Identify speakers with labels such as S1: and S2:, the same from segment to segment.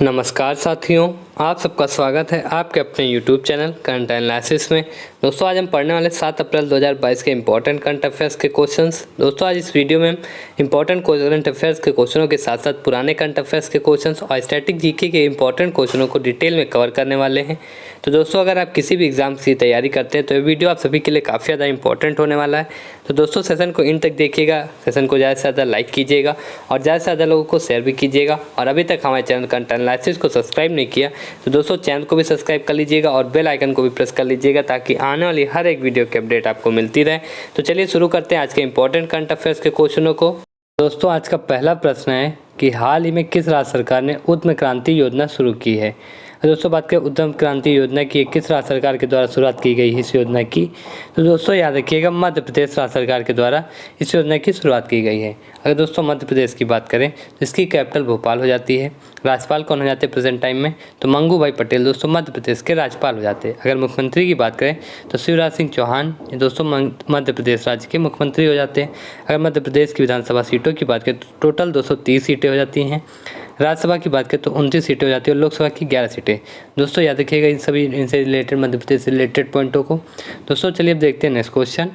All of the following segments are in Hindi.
S1: नमस्कार साथियों, आप सबका स्वागत है आपके अपने YouTube चैनल करंट एनालिसिस में। दोस्तों आज हम पढ़ने वाले 7 अप्रैल 2022 के इंपॉर्टेंट करंट अफेयर्स के क्वेश्चंस। दोस्तों आज इस वीडियो में हम इंपॉर्टेंट करंट अफेयर्स के क्वेश्चनों के साथ साथ पुराने करंट अफेयर्स के क्वेश्चंस और स्टैटिक जीके के इंपॉर्टेंट क्वेश्चनों को डिटेल में कवर करने वाले हैं। तो दोस्तों अगर आप किसी भी एग्जाम की तैयारी करते हैं तो ये वीडियो आप सभी के लिए काफ़ी ज़्यादा इंपॉर्टेंट होने वाला है। तो दोस्तों सेशन को इन तक देखिएगा, सेशन को ज़्यादा से ज़्यादा लाइक कीजिएगा और ज़्यादा से ज़्यादा लोगों को शेयर भी कीजिएगा। और अभी तक हमारे चैनल करंट एनालिसिस को सब्सक्राइब नहीं किया तो दोस्तों चैनल को भी सब्सक्राइब कर लीजिएगा और बेल आइकन को भी प्रेस कर लीजिएगा ताकि आने वाली हर एक वीडियो की अपडेट आपको मिलती रहे। तो चलिए शुरू करते हैं आज के इंपॉर्टेंट करंट अफेयर्स के क्वेश्चनों को। दोस्तों आज का पहला प्रश्न है कि हाल ही में किस राज्य सरकार ने उत्तम क्रांति योजना शुरू की है। दोस्तों बात करें उत्तम क्रांति योजना की किस राज्य सरकार के द्वारा शुरुआत की गई इस योजना की, तो दोस्तों याद रखिएगा मध्य प्रदेश राज्य सरकार के द्वारा इस योजना की शुरुआत की गई है। अगर दोस्तों मध्य प्रदेश की बात करें तो इसकी कैपिटल भोपाल हो जाती है। राज्यपाल कौन हो जाते हैं प्रेजेंट टाइम में, तो मंगू भाई पटेल दोस्तों मध्य प्रदेश के राज्यपाल हो जाते हैं। अगर मुख्यमंत्री की बात करें तो शिवराज सिंह चौहान दोस्तों मध्य प्रदेश राज्य के मुख्यमंत्री हो जाते हैं। अगर मध्य प्रदेश की विधानसभा सीटों की बात करें तो टोटल 230 सीटें हो जाती हैं। राज्यसभा की बात करें तो 29 सीटें हो जाती है और लोकसभा की 11 सीटें। दोस्तों याद रखिएगा इन सभी इनसे रिलेटेड मध्य प्रदेश से रिलेटेड पॉइंटों को। दोस्तों चलिए अब देखते हैं नेक्स्ट क्वेश्चन।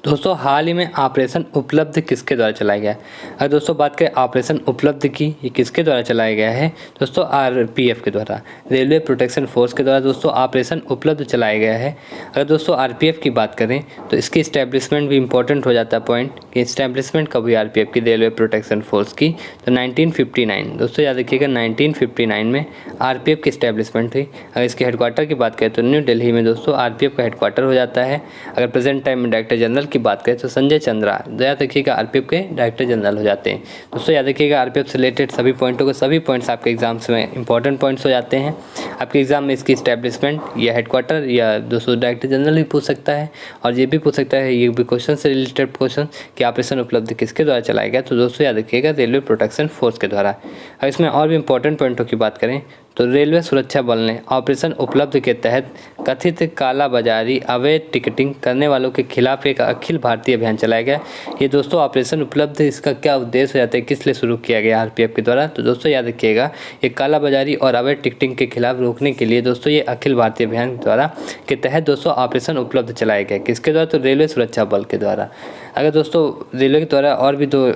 S1: दोस्तों हाल ही में ऑपरेशन उपलब्ध किसके द्वारा चलाया गया है। अगर दोस्तों बात करें ऑपरेशन उपलब्ध की, ये किसके द्वारा चलाया गया है, दोस्तों आरपीएफ के द्वारा, रेलवे प्रोटेक्शन फोर्स के द्वारा दोस्तों ऑपरेशन उपलब्ध चलाया गया है। अगर दोस्तों आरपीएफ की बात करें तो इसकी इस्टेब्लिशमेंट भी इंपॉर्टेंट हो जाता है पॉइंट कि इस्टेब्लिशमेंट कब हुई आरपीएफ की रेलवे प्रोटेक्शन फोर्स की, तो 1959। दोस्तों याद रखिएगा 1959 में आरपीएफ की इस्टेब्लिशमेंट हुई। अगर इसके हेडक्वार्टर की बात करें तो न्यू दिल्ली में दोस्तों आरपीएफ का हेडक्वार्टर हो जाता है। अगर प्रेजेंट टाइम में डायरेक्टर जनरल की बात करें तो संजय चंद्रा याद रखिएगा आरपीएफ के डायरेक्टर जनरल हो जाते हैं। दोस्तों याद रखिएगा आरपीएफ से रिलेटेड सभी पॉइंटों को, सभी पॉइंट्स आपके एग्जाम्स में इंपॉर्टेंट पॉइंट्स हो जाते हैं। आपके एग्जाम में इसकी इस्टेब्लिशमेंट या हेडक्वार्टर या दोस्तों डायरेक्टर जनरल भी पूछ सकता है और ये भी पूछ सकता है, ये भी क्वेश्चन से रिलेटेड क्वेश्चन कि ऑपरेशन उपलब्ध किसके द्वारा चलाया गया, तो दोस्तों याद रखिएगा रेलवे प्रोटेक्शन फोर्स के द्वारा। और इसमें और भी इंपॉर्टेंट पॉइंटों की बात करें तो रेलवे सुरक्षा बल ने ऑपरेशन उपलब्ध के तहत कथित कालाबाजारी अवैध टिकटिंग करने वालों के खिलाफ एक अखिल भारतीय अभियान चलाया गया। ये दोस्तों ऑपरेशन उपलब्ध इसका क्या उद्देश्य हो जाता है, किस लिए शुरू किया गया आरपीएफ के द्वारा, तो दोस्तों याद रखिएगा ये कालाबाजारी और अवैध टिकटिंग के खिलाफ रोकने के लिए दोस्तों ये अखिल भारतीय अभियान द्वारा के तहत दोस्तों ऑपरेशन उपलब्ध चलाया गया। किसके द्वारा, तो रेलवे सुरक्षा बल के द्वारा। अगर दोस्तों रेलवे के द्वारा और भी दो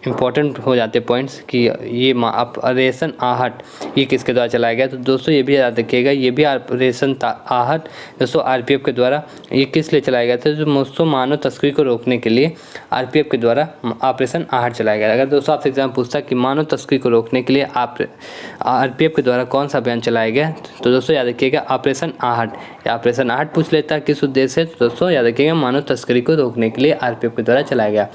S1: इंपॉर्टेंट हो जाते पॉइंट्स कि ये ऑपरेशन आहट ये किसके द्वारा चलाया गया, तो दोस्तों ये भी याद रखिएगा ये भी ऑपरेशन आहट दोस्तों आरपीएफ के द्वारा ये किस लिए चलाया गया था, तो दोस्तों मानव तस्करी को रोकने के लिए आरपीएफ के द्वारा ऑपरेशन आहट चलाया गया। अगर दोस्तों आपसे एग्जाम पूछता है कि मानव तस्करी को रोकने के लिए आरपीएफ के द्वारा कौन सा अभियान चलाया गया, तो दोस्तों याद रखिएगा ऑपरेशन आहट या ऑपरेशन आहट पूछ लेता है किस उद्देश्य से, तो दोस्तों याद रखिएगा मानव तस्करी को रोकने के लिए आरपीएफ के द्वारा चलाया गया।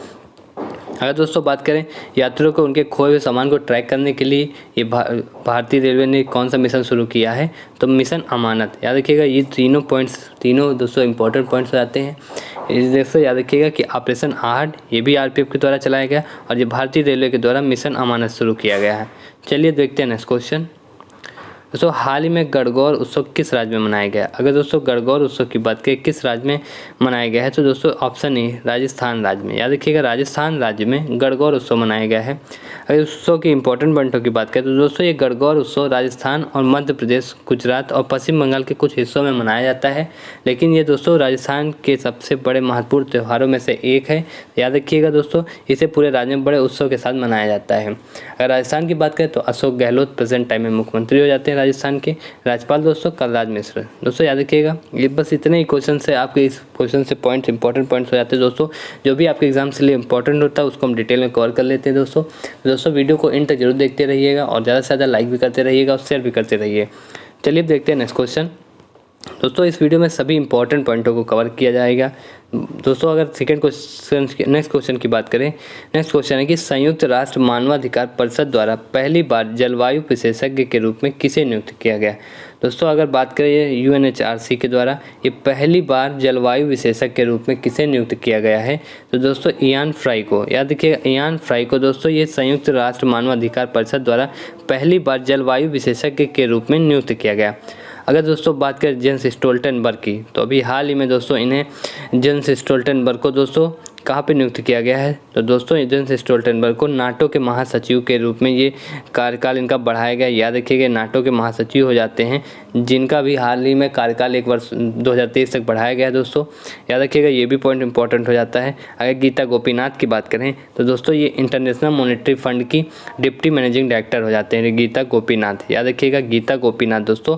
S1: अगर दोस्तों बात करें यात्रियों को उनके खोए हुए सामान को ट्रैक करने के लिए ये भारतीय रेलवे ने कौन सा मिशन शुरू किया है, तो मिशन अमानत। याद रखिएगा ये तीनों पॉइंट्स तीनों दोस्तों इंपॉर्टेंट पॉइंट्स हो जाते हैं। दोस्तों याद रखिएगा कि ऑपरेशन आहट ये भी आरपीएफ के द्वारा चलाया गया और ये भारतीय रेलवे के द्वारा मिशन अमानत शुरू किया गया है। चलिए देखते हैं नेक्स्ट क्वेश्चन। दोस्तों हाल ही में गणगौर उत्सव किस राज्य में मनाया गया। अगर दोस्तों गणगौर उत्सव की बात करें किस राज्य में मनाया गया है, तो दोस्तों ऑप्शन ए राजस्थान राज्य में। याद रखिएगा राजस्थान राज्य में गणगौर उत्सव मनाया गया है। अगर उत्सव की इंपॉर्टेंट पॉइंटों की बात करें तो दोस्तों ये गणगौर उत्सव राजस्थान और मध्य प्रदेश, गुजरात और पश्चिम बंगाल के कुछ हिस्सों में मनाया जाता है, लेकिन ये दोस्तों राजस्थान के सबसे बड़े महत्वपूर्ण त्योहारों में से एक है। याद रखिएगा दोस्तों इसे पूरे राज्य में बड़े उत्सव के साथ मनाया जाता है। अगर राजस्थान की बात करें तो अशोक गहलोत प्रेजेंट टाइम में मुख्यमंत्री हो जाते हैं राजस्थान के। राज्यपाल दोस्तों कलराज मिश्र। दोस्तों याद रखिएगा ये बस इतने ही क्वेश्चन से आपके इस क्वेश्चन से पॉइंट्स इंपॉर्टेंट पॉइंट्स हो जाते हैं। दोस्तों जो भी आपके एग्जाम के लिए इंपॉर्टेंट होता है उसको हम डिटेल में कवर कर लेते हैं। दोस्तों वीडियो को इन तक जरूर देखते रहिएगा और ज़्यादा से ज़्यादा लाइक भी करते रहिएगा और शेयर भी करते रहिए। चलिए देखते हैं नेक्स्ट क्वेश्चन। दोस्तों इस वीडियो में सभी इंपॉर्टेंट पॉइंटों को कवर किया जाएगा। दोस्तों अगर सेकंड क्वेश्चन नेक्स्ट क्वेश्चन की बात करें, नेक्स्ट क्वेश्चन है कि संयुक्त राष्ट्र मानवाधिकार परिषद द्वारा पहली बार जलवायु विशेषज्ञ के रूप में किसे नियुक्त किया गया। दोस्तों अगर बात करें यूएनएचआरसी के द्वारा ये पहली बार जलवायु विशेषज्ञ के रूप में किसे नियुक्त किया गया है, तो दोस्तों इयान फ्राई को। याद रखिएगा इयान फ्राई को दोस्तों ये संयुक्त राष्ट्र मानवाधिकार परिषद द्वारा पहली बार जलवायु विशेषज्ञ के रूप में नियुक्त किया गया। अगर दोस्तों बात करें जेंस स्टोल्टनबर्ग की, तो अभी हाल ही में दोस्तों इन्हें जेंस स्टोल्टनबर्ग को दोस्तों कहाँ पे नियुक्त किया गया है? तो दोस्तों जेंस स्टोल्टेनबर्ग को नाटो के महासचिव के रूप में ये कार्यकाल इनका बढ़ाया गया। याद रखिएगा नाटो के महासचिव हो जाते हैं जिनका भी हाल ही में कार्यकाल 1 वर्ष 2023 तक बढ़ाया गया है दोस्तों। याद रखिएगा ये भी पॉइंट इंपॉर्टेंट हो जाता है। अगर गीता गोपीनाथ की बात करें तो दोस्तों ये इंटरनेशनल मॉनेटरी फंड की डिप्टी मैनेजिंग डायरेक्टर हो जाते हैं गीता गोपीनाथ। याद रखिएगा गीता गोपीनाथ दोस्तों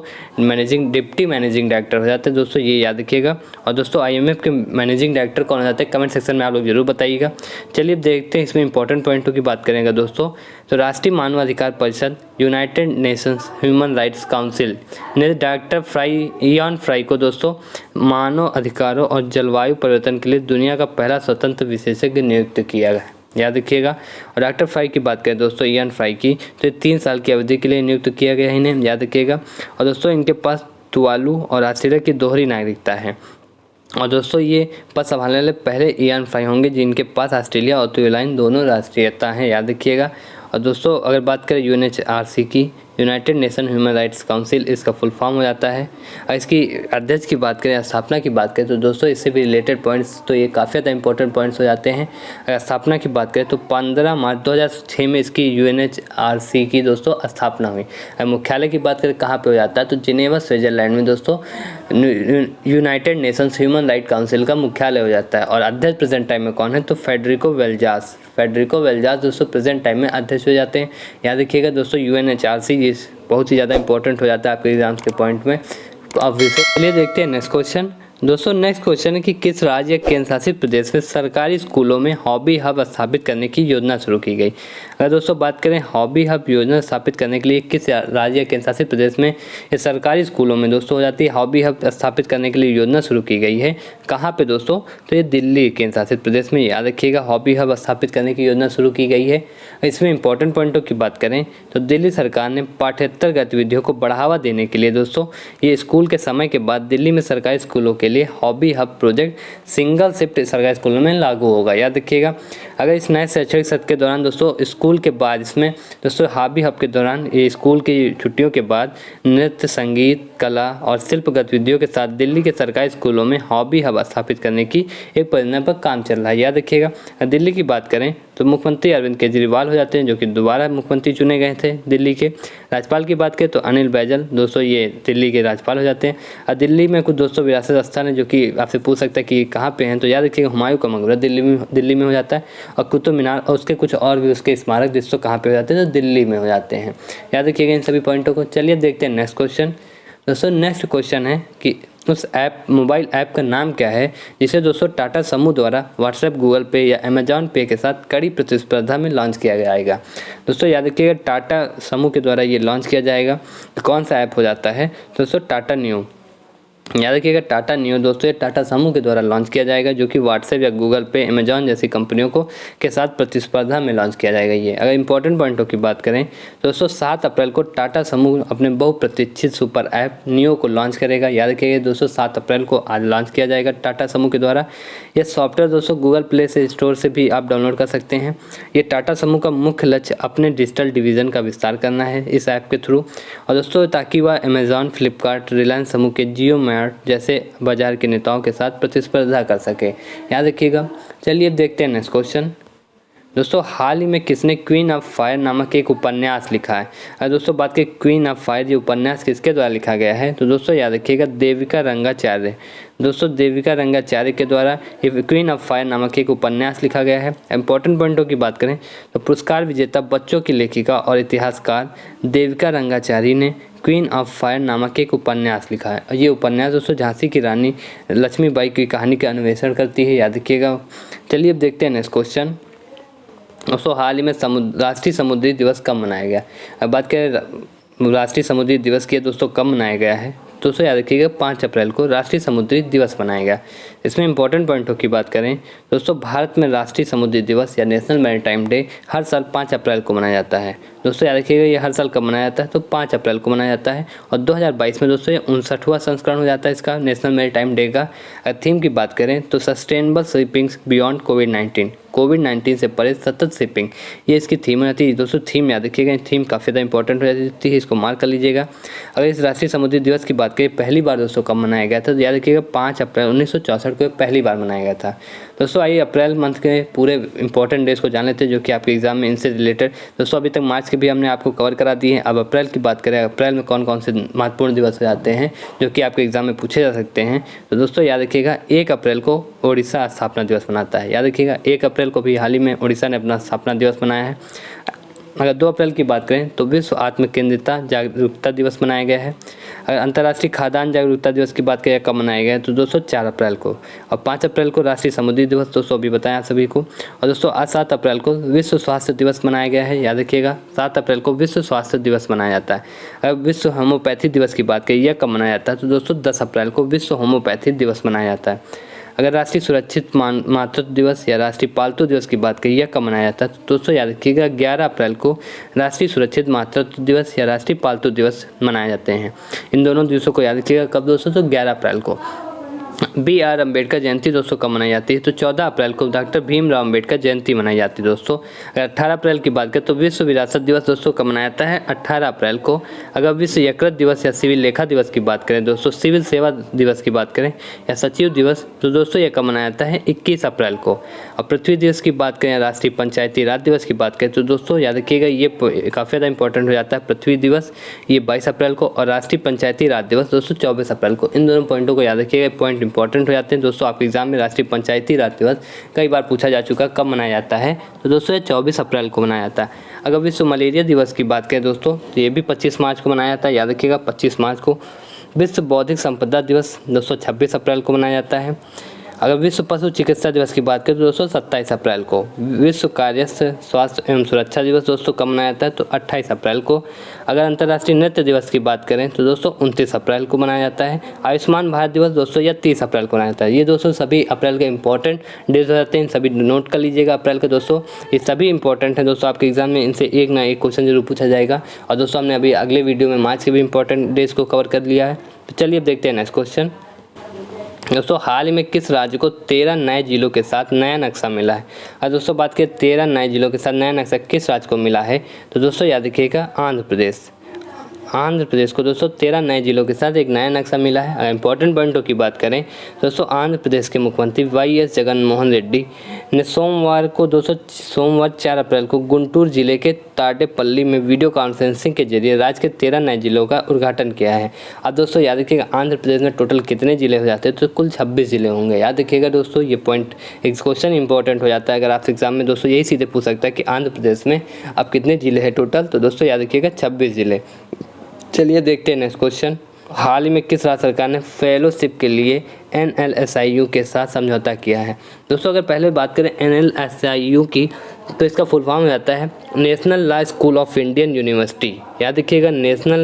S1: डिप्टी मैनेजिंग डायरेक्टर हो जाते हैं दोस्तों, ये याद रखिएगा। और दोस्तों IMF के मैनेजिंग डायरेक्टर कौन हो जाते हैं? कमेंट सेक्शन में आप लोग जरूर बताइएगा। चलिए देखते हैं इसमें इंपॉर्टेंट पॉइंटों की बात करेंगे दोस्तों। तो राष्ट्रीय मानवाधिकार परिषद United Nations human rights council ने डायरेक्टर इयान फ्राई को दोस्तों मानव अधिकारों और जलवायु परिवर्तन के लिए दुनिया का पहला स्वतंत्र विशेषज्ञ नियुक्त किया गया। याद रखिएगा। और डॉक्टर फ्राई की बात करें दोस्तों इयान फ्राई की, तो ये 3 साल की अवधि के लिए नियुक्त किया गया है इन्हें, याद रखिएगा। और दोस्तों इनके पास तुवालू और ऑस्ट्रेलिया की दोहरी नागरिकता है। और दोस्तों ये पद संभालने वाले पहले इयान फ्राई होंगे जिनके पास ऑस्ट्रेलिया और तुवालू दोनों राष्ट्रीयता हैं, याद रखिएगा। और दोस्तों अगर बात करें UNHRC की, United nation human rights council, इसका फुल फॉर्म हो जाता है। और इसकी अध्यक्ष की बात करें, स्थापना की बात करें तो दोस्तों इससे भी रिलेटेड पॉइंट्स तो ये काफ़ी ज़्यादा इंपॉर्टेंट पॉइंट्स हो जाते हैं। अगर स्थापना की बात करें तो 15 मार्च 2006 में इसकी UNHRC की दोस्तों स्थापना हुई। अगर मुख्यालय की बात करें कहाँ पे हो जाता है तो जिनेवा स्विट्जरलैंड में दोस्तों United Nations human right council का मुख्यालय हो जाता है। और अध्यक्ष प्रेजेंट टाइम में कौन है? तो फेडरिको वेल्जास दोस्तों प्रेजेंट टाइम में अध्यक्ष हो जाते हैं। याद रखिएगा दोस्तों UNHRC बहुत ही ज़्यादा इंपॉर्टेंट हो जाता है आपके एग्जाम्स के पॉइंट में। तो अब चलिए देखते हैं नेक्स्ट क्वेश्चन। दोस्तों नेक्स्ट क्वेश्चन है कि किस राज्य या केंद्र शासित प्रदेश में सरकारी स्कूलों में हॉबी हब स्थापित करने की योजना शुरू की गई? अगर दोस्तों बात करें हॉबी हब योजना स्थापित करने के लिए किस राज्य या केंद्र शासित प्रदेश में ये सरकारी स्कूलों में दोस्तों हो जाती है हॉबी हब स्थापित करने के लिए योजना शुरू की गई है? कहाँ पे दोस्तों? तो ये दिल्ली केंद्र शासित प्रदेश में, याद रखिएगा हॉबी हब स्थापित करने की योजना शुरू की गई है। इसमें इंपॉर्टेंट पॉइंटों की बात करें तो दिल्ली सरकार ने पाठ्येतर गतिविधियों को बढ़ावा देने के लिए दोस्तों ये स्कूल के समय के बाद दिल्ली में सरकारी स्कूलों के लिए hobby hub project single shift सरकारी स्कूलों में लागू होगा। याद रखिएगा अगर इस नए शैक्षणिक सत्र के दौरान दोस्तों स्कूल के बाद इसमें दोस्तों हॉबी हब के दौरान ये स्कूल की छुट्टियों के बाद नृत्य, संगीत, कला और शिल्प गतिविधियों के साथ दिल्ली के सरकारी स्कूलों में हॉबी हब स्थापित करने की एक परियोजना पर काम चल रहा है। याद रखिएगा दिल्ली की बात करें तो मुख्यमंत्री अरविंद केजरीवाल हो जाते हैं जो कि दोबारा मुख्यमंत्री चुने गए थे दिल्ली के। राज्यपाल की बात करें तो अनिल बैजल दोस्तों ये दिल्ली के राज्यपाल हो जाते हैं। और दिल्ली में कुछ दोस्तों विरासत स्थान है जो कि आपसे पूछ सकता है कि कहाँ पे हैं, तो याद रखिएगा हुमायूं का मकबरा दिल्ली में हो जाता है। और कुतुब मीनार और उसके कुछ और भी उसके स्मारक दोस्तों कहाँ पे हो जाते हैं? तो दिल्ली में हो जाते हैं। याद रखिएगा इन सभी पॉइंटों को। चलिए देखते हैं नेक्स्ट क्वेश्चन। दोस्तों नेक्स्ट क्वेश्चन है कि उस मोबाइल ऐप का नाम क्या है जिसे दोस्तों टाटा समूह द्वारा व्हाट्सएप, गूगल पे या अमेजॉन पे के साथ कड़ी प्रतिस्पर्धा में लॉन्च किया जाएगा? दोस्तों याद रखिएगा टाटा समूह के द्वारा ये लॉन्च किया जाएगा। कौन सा ऐप हो जाता है? दोस्तों टाटा न्यू। याद रखिएगा टाटा न्यू दोस्तों ये टाटा समूह के द्वारा लॉन्च किया जाएगा जो कि व्हाट्सएप या गूगल पे, अमेजॉन जैसी कंपनियों को के साथ प्रतिस्पर्धा में लॉन्च किया जाएगा ये। अगर इंपॉर्टेंट पॉइंटों की बात करें तो दोस्तों 7 अप्रैल को टाटा समूह अपने बहुप्रतीक्षित सुपर ऐप नियो को लॉन्च करेगा। याद रखिएगा दोस्तों 7 अप्रैल को आज लॉन्च किया जाएगा टाटा समूह के द्वारा। यह सॉफ्टवेयर दोस्तों गूगल प्ले से स्टोर से भी आप डाउनलोड कर सकते हैं। ये टाटा समूह का मुख्य लक्ष्य अपने डिजिटल डिवीज़न का विस्तार करना है इस ऐप के थ्रू, और दोस्तों ताकि वह अमेजॉन, फ्लिपकार्ट, रिलायंस समूह के जियो मार्ट जैसे बाजार के नेताओं के साथ प्रतिस्पर्धा कर सके। याद रखिएगा। चलिए अब देखते हैं नेक्स्ट क्वेश्चन। दोस्तों हाल ही में किसने क्वीन ऑफ फायर नामक एक उपन्यास लिखा है? अगर दोस्तों बात करें क्वीन ऑफ फायर ये उपन्यास किसके द्वारा लिखा गया है? तो दोस्तों याद रखिएगा देविका रंगाचार्य। दोस्तों देविका रंगाचार्य के द्वारा ये क्वीन ऑफ फायर नामक एक उपन्यास लिखा गया है। इंपॉर्टेंट पॉइंटों की बात करें तो पुरस्कार विजेता बच्चों की लेखिका और इतिहासकार देविका रंगाचार्य ने क्वीन ऑफ फायर नामक एक उपन्यास लिखा है। ये उपन्यास दोस्तों झांसी की रानी लक्ष्मीबाई की कहानी का अन्वेषण करती है। याद रखिएगा। चलिए अब देखते हैं नेक्स्ट क्वेश्चन। दोस्तों हाल ही में राष्ट्रीय समुद्री दिवस कब मनाया गया? अब बात करें राष्ट्रीय समुद्री दिवस की दोस्तों कब मनाया गया है? दोस्तों याद रखिएगा 5 अप्रैल को राष्ट्रीय समुद्री दिवस मनाया गया। इसमें इंपॉर्टेंट पॉइंटों की बात करें दोस्तों भारत में राष्ट्रीय समुद्री दिवस या नेशनल मैरीटाइम डे हर साल 5 अप्रैल को मनाया जाता है। दोस्तों याद रखिएगा ये हर साल कब मनाया जाता है? तो 5 अप्रैल को मनाया जाता है। और 2022 में दोस्तों ये 59वां संस्करण हो जाता है इसका नेशनल मैरीटाइम डे का। थीम की बात करें तो सस्टेनेबल शिपिंग बियॉन्ड कोविड-19 से परे सतत शिपिंग, ये इसकी थीम रहती है। दोस्तों थीम याद रखिएगा, थीम काफ़ी ज़्यादा इंपॉर्टेंट हो जाती है, इसको मार्क कर लीजिएगा। अगर इस राष्ट्रीय समुद्री दिवस की बात बात करें पहली बार दोस्तों कब मनाया गया था, तो याद रखिएगा 5 अप्रैल 1964 को पहली बार मनाया गया था। दोस्तों आइए अप्रैल मंथ के पूरे इंपॉर्टेंट डेज को जान लेते हैं जो कि आपके एग्जाम में इनसे रिलेटेड। दोस्तों अभी तक मार्च के भी हमने आपको कवर करा दिए हैं। अब अप्रैल की बात करें, अप्रैल में कौन कौन से महत्वपूर्ण दिवस हो जाते हैं जो कि आपके एग्जाम में पूछे जा सकते हैं। तो दोस्तों याद रखिएगा 1 अप्रैल को ओडिशा स्थापना दिवस मनाता है। याद रखिएगा 1 अप्रैल को भी हाल ही में ओडिशा ने अपना स्थापना दिवस मनाया है। अगर 2 अप्रैल की बात करें तो विश्व आत्म केंद्रितता जागरूकता दिवस मनाया गया है। अगर अंतर्राष्ट्रीय खाद्यान्न जागरूकता दिवस की बात करें कब मनाया गया है, तो दोस्तों 4 अप्रैल को। और 5 अप्रैल को राष्ट्रीय समुद्री दिवस दोस्तों अभी बताया आप सभी को। और दोस्तों आज 7 अप्रैल को विश्व स्वास्थ्य दिवस मनाया गया है। याद रखिएगा 7 अप्रैल को विश्व स्वास्थ्य दिवस मनाया जाता है। अगर विश्व होम्योपैथी दिवस की बात करें यह कब मनाया जाता है, तो दोस्तों 10 अप्रैल को विश्व होम्योपैथी दिवस मनाया जाता है। अगर राष्ट्रीय सुरक्षित मातृत्व दिवस या राष्ट्रीय पालतू दिवस की बात करें यह कब मनाया जाता है, तो दोस्तों याद रखिएगा 11 अप्रैल को राष्ट्रीय सुरक्षित मातृत्व दिवस या राष्ट्रीय पालतू दिवस मनाए जाते हैं। इन दोनों दिवसों को याद रखिएगा कब दोस्तों, तो 11 अप्रैल को। B.R. अम्बेडकर जयंती दोस्तों कब मनाई जाती है, तो 14 अप्रैल को डॉक्टर भीमराव अम्बेडकर जयंती मनाई जाती है दोस्तों। अगर 18 अप्रैल की बात करें तो विश्व विरासत दिवस दोस्तों कब मनाया जाता है, 18 अप्रैल को। अगर विश्व यकृत दिवस या सिविल लेखा दिवस की बात करें दोस्तों, सिविल सेवा दिवस की बात करें या सचिव दिवस, तो दोस्तों यह कब मनाया जाता है, 21 अप्रैल को। और पृथ्वी दिवस की बात करें, राष्ट्रीय पंचायती राज दिवस की बात करें, तो दोस्तों याद रखिएगा ये काफ़ी ज़्यादा इंपॉर्टेंट हो जाता है। पृथ्वी दिवस ये 22 अप्रैल को और राष्ट्रीय पंचायती राज दिवस दोस्तों 24 अप्रैल को। इन दोनों पॉइंटों को याद रखिएगा, पॉइंट इंपॉर्टेंट हो जाते हैं दोस्तों। आपके एग्जाम में राष्ट्रीय पंचायती राज दिवस कई बार पूछा जा चुका है कब मनाया जाता है, तो दोस्तों ये 24 अप्रैल को मनाया जाता है। अगर विश्व मलेरिया दिवस की बात करें दोस्तों तो ये भी 25 मार्च को मनाया जाता है। याद रखिएगा 25 मार्च को। विश्व बौद्धिक संपदा दिवस दोस्तों 26 अप्रैल को मनाया जाता है। अगर विश्व पशु चिकित्सा दिवस की बात करें तो दोस्तों 27 अप्रैल को। विश्व कार्यस्थ स्वास्थ्य एवं सुरक्षा दिवस दोस्तों कब मनाया जाता है, तो 28 अप्रैल को। अगर अंतर्राष्ट्रीय नृत्य दिवस की बात करें तो दोस्तों 29 अप्रैल को मनाया जाता है। आयुष्मान भारत दिवस दोस्तों यह 30 अप्रैल को मनाया जाता है। ये दोस्तों सभी अप्रैल के इंपॉर्टेंट डेज हो जाते हैं, सभी नोट कर लीजिएगा अप्रैल के दोस्तों। ये सभी इंपॉर्टेंट हैं दोस्तों, आपके एग्जाम में इनसे एक ना एक क्वेश्चन जरूर पूछा जाएगा। और दोस्तों हमने अभी अगले वीडियो में मार्च के भी इंपॉर्टेंट डेज को कवर कर लिया है। तो चलिए अब देखते हैं नेक्स्ट क्वेश्चन। दोस्तों हाल ही में किस राज्य को 13 नए जिलों के साथ नया नक्शा मिला है। और दोस्तों बात करें 13 नए जिलों के साथ नया नक्शा किस राज्य को मिला है, तो दोस्तों याद रखिएगा आंध्र प्रदेश। आंध्र प्रदेश को दोस्तों 13 नए जिलों के साथ एक नया नक्शा मिला है। अगर इंपॉर्टेंट पॉइंटों की बात करें दोस्तों, आंध्र प्रदेश के मुख्यमंत्री वाई.एस. जगनमोहन रेड्डी ने सोमवार 4 अप्रैल को गुंटूर जिले के ताडेपल्ली में वीडियो कॉन्फ्रेंसिंग के जरिए राज्य के 13 नए जिलों का उद्घाटन किया है। अब दोस्तों याद रखिएगा आंध्र प्रदेश में टोटल कितने जिले हो जाते हैं, तो कुल 26 जिले होंगे। याद रखिएगा दोस्तों ये पॉइंट एक क्वेश्चन इंपॉर्टेंट हो जाता है। अगर आपसे एग्जाम में दोस्तों यही सीधे पूछ सकता है कि आंध्र प्रदेश में अब कितने जिले हैं टोटल, तो दोस्तों याद रखिएगा 26 जिले। चलिए देखते हैं नेक्स्ट क्वेश्चन। हाल ही में किस राज्य सरकार ने फेलोशिप के लिए NLSIU के साथ समझौता किया है। दोस्तों अगर पहले बात करें NLSIU की, तो इसका फुल फॉर्म हो जाता है national law school of Indian university. याद रखिएगा national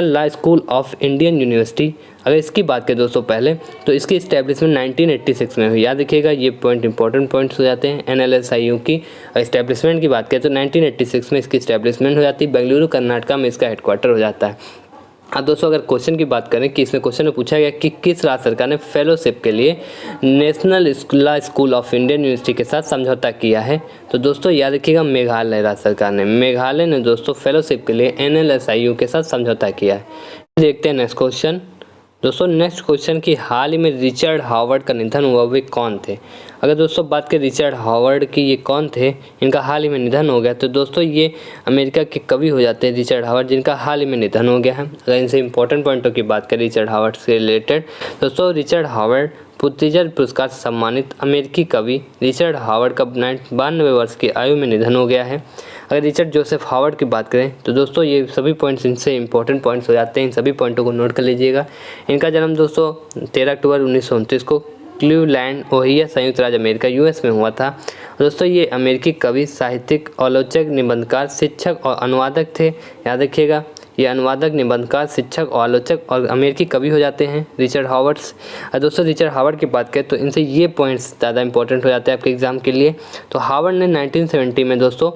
S1: law school of Indian university. अगर इसकी बात करें दोस्तों पहले, तो इसकी इस्टेब्लिशमेंट 1986 में हुई। याद रखिएगा ये पॉइंट इंपॉर्टेंट पॉइंट्स हो जाते हैं। NLSIU की इस्टेब्लिशमेंट की बात करें तो 1986 में इसकी इस्टेब्लिशमेंट हो जाती है। बेंगलुरु कर्नाटका में इसका हेडक्वार्टर हो जाता है। अब दोस्तों अगर क्वेश्चन की बात करें कि इसमें क्वेश्चन में पूछा गया कि किस राज्य सरकार ने फेलोशिप के लिए national law school of Indian university के साथ समझौता किया है, तो दोस्तों याद रखिएगा मेघालय राज्य सरकार ने। मेघालय ने दोस्तों फेलोशिप के लिए NLSIU के साथ समझौता किया है। देखते हैं नेक्स्ट क्वेश्चन। दोस्तों नेक्स्ट क्वेश्चन कि हाल ही में रिचर्ड हावर्ड का निधन हुआ, वे कौन थे। अगर दोस्तों बात करें रिचर्ड हावर्ड की, ये कौन थे, इनका हाल ही में निधन हो गया, तो दोस्तों ये अमेरिका के कवि हो जाते हैं रिचर्ड हावर्ड, जिनका हाल ही में निधन हो गया है। अगर इनसे इंपॉर्टेंट पॉइंटों की बात करें रिचर्ड हावर्ड से रिलेटेड, दोस्तों रिचर्ड हावर्ड पुलित्जर पुरस्कार से सम्मानित अमेरिकी कवि रिचर्ड हावर्ड का 92 वर्ष की आयु में निधन हो गया है। अगर रिचर्ड जोसेफ हावर्ड की बात करें तो दोस्तों ये सभी पॉइंट्स इनसे इंपॉर्टेंट पॉइंट्स हो जाते हैं। इन सभी पॉइंटों को नोट कर लीजिएगा। इनका जन्म दोस्तों 13 अक्टूबर 1929 को क्लीवलैंड ओहियो संयुक्त राज्य अमेरिका US में हुआ था। दोस्तों ये अमेरिकी कवि, साहित्यिक, आलोचक, निबंधकार, शिक्षक और अनुवादक थे। याद रखिएगा ये अनुवादक, निबंधकार, शिक्षक और आलोचक और अमेरिकी कवि हो जाते हैं रिचर्ड हावर्ड्स। दोस्तों रिचर्ड हावर्ड की बात करें तो इनसे ये पॉइंट्स ज़्यादा इंपॉर्टेंट हो जाते हैं आपके एग्जाम के लिए। तो हावर्ड ने 1970 में दोस्तों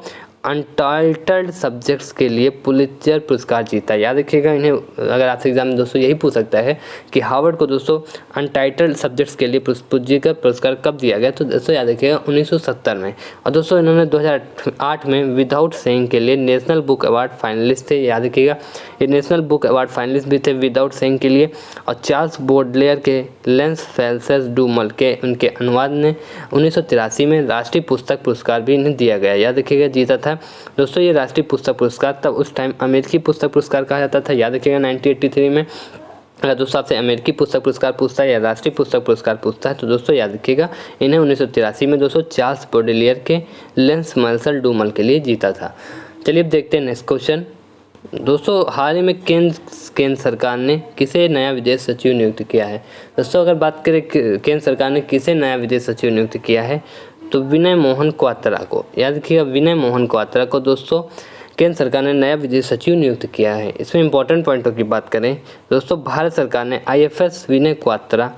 S1: अनटाइटल्ड सब्जेक्ट्स के लिए पुलित्जर पुरस्कार जीता। याद रखिएगा इन्हें, अगर आपसे एग्जाम में दोस्तों यही पूछ सकता है कि हार्वर्ड को दोस्तों अनटाइटल्ड सब्जेक्ट्स के लिए पुलित्जर पुरस्कार कब दिया गया, तो दोस्तों याद रखिएगा 1970 में। और दोस्तों इन्होंने 2008 में विदाउट सेइंग के लिए नेशनल बुक अवार्ड फाइनलिस्ट थे। याद रखिएगा ये नेशनल बुक अवार्ड फाइनलिस्ट भी थे विदाउट सेइंग के लिए। और चार्ल्स बॉडलेयर के लेंस फेल्सेस डू मल के उनके अनुवाद ने 1983 में राष्ट्रीय पुस्तक पुरस्कार भी इन्हें दिया गया। याद रखिएगा जीता था दोस्तों ये राष्ट्रीय पुस्तक पुरस्कार। तब उस टाइम अमेरिकी पुस्तक पुरस्कार कहा जाता था। याद रखिएगा 1983 में अगर दोस्तों आपसे अमेरिकी पुस्तक पुरस्कार पूछता है या राष्ट्रीय पुस्तक पुरस्कार पूछता है तो दोस्तों याद रखिएगा इन्हें 1983 में दोस्तों चार्ल्स बॉडलेयर के लेंस मार्शल डूमल के लिए जीता था। चलिए अब देखते हैं नेक्स्ट क्वेश्चन। दोस्तों हाल ही में केंद्र सरकार ने किसे नया विदेश सचिव नियुक्त किया है। दोस्तों अगर बात करें केंद्र सरकार ने किसे नया विदेश सचिव नियुक्त किया है तो विनय मोहन क्वात्रा को। याद रखिएगा विनय मोहन क्वात्रा को दोस्तों केंद्र सरकार ने नया विदेश सचिव नियुक्त किया है। इसमें इंपॉर्टेंट पॉइंटों की बात करें दोस्तों, भारत सरकार ने IFS विनय क्वात्रा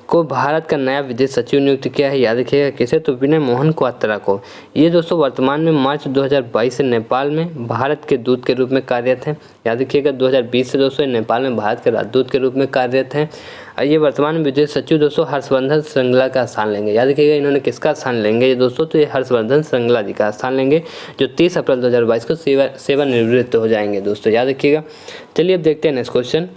S1: को भारत का नया विदेश सचिव नियुक्त किया है। याद रखिएगा किसे, तो विनय मोहन क्वात्रा को। ये दोस्तों वर्तमान में मार्च 2022 से नेपाल में भारत के दूत के रूप में कार्यरत हैं। याद रखिएगा 2020 से दोस्तों नेपाल में भारत के राजदूत के रूप में कार्यरत हैं। ये वर्तमान में विदेश सचिव दोस्तों हर्षवर्धन श्रृंगला का स्थान लेंगे। याद रखिएगा इन्होंने किसका स्थान लेंगे ये दोस्तों, तो ये हर्षवर्धन श्रृंगला जी का स्थान लेंगे जो 30 अप्रैल 2022 को सेवानिवृत्त हो जाएंगे दोस्तों। याद रखिएगा। चलिए अब देखते हैं नेक्स्ट क्वेश्चन।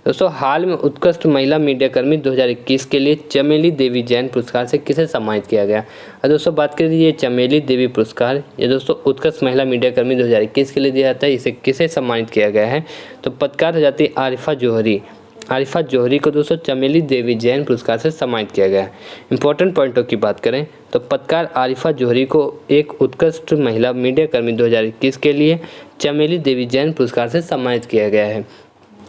S1: दोस्तों हाल में उत्कृष्ट महिला मीडियाकर्मी 2021 के लिए चमेली देवी जैन पुरस्कार से किसे सम्मानित किया गया। और दोस्तों बात करें ये चमेली देवी पुरस्कार ये दोस्तों उत्कृष्ट महिला मीडियाकर्मी 2021 के लिए दिया जाता है। इसे किसे सम्मानित किया गया है तो पत्रकार जाती आरिफा जौहरी को दोस्तों चमेली देवी जैन पुरस्कार से सम्मानित किया गया है। इंपॉर्टेंट पॉइंटों की बात करें तो पत्रकार आरिफा जौहरी को एक उत्कृष्ट महिला मीडियाकर्मी 2021 के लिए चमेली देवी जैन पुरस्कार से सम्मानित किया गया है।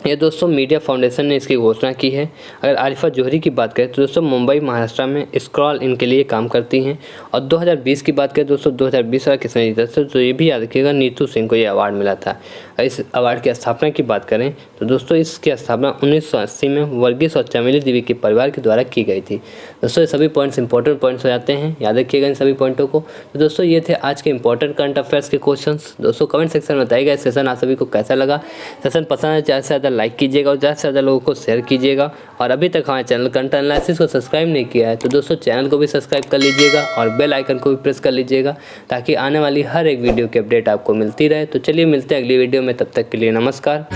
S1: ये दोस्तों मीडिया फाउंडेशन ने इसकी घोषणा की है। अगर आरिफा जौहरी की बात करें तो दोस्तों मुंबई महाराष्ट्र में स्क्रॉल इनके लिए काम करती हैं। और 2020 की बात करें दोस्तों 2020 का किसने जीता था तो ये भी याद रखिएगा नीतू सिंह को ये अवार्ड मिला था। इस अवार्ड की स्थापना की बात करें तो दोस्तों इसकी स्थापना 1980 में वर्गीस और चमेली देवी के परिवार के द्वारा की गई थी। दोस्तों ये सभी पॉइंट्स इंपॉर्टेंट पॉइंट्स हो जाते हैं, याद रखिएगा इन सभी पॉइंटों को। तो दोस्तों ये थे आज के इंपॉर्टेंट करंट अफेयर्स के क्वेश्चंस। दोस्तों कमेंट सेक्शन में बताइएगा इस सेशन आप सभी को कैसा लगा। सेशन पसंद है ज़्यादा से ज़्यादा लाइक कीजिएगा और ज़्यादा से ज़्यादा लोगों को शेयर कीजिएगा। और अभी तक हमारे चैनल कंटेंट एनालिसिस को सब्सक्राइब नहीं किया है तो दोस्तों चैनल को भी सब्सक्राइब कर लीजिएगा और बेल आइकन को भी प्रेस कर लीजिएगा ताकि आने वाली हर एक वीडियो की अपडेट आपको मिलती रहे। तो चलिए मिलते हैं अगली वीडियो में, तब तक के लिए नमस्कार।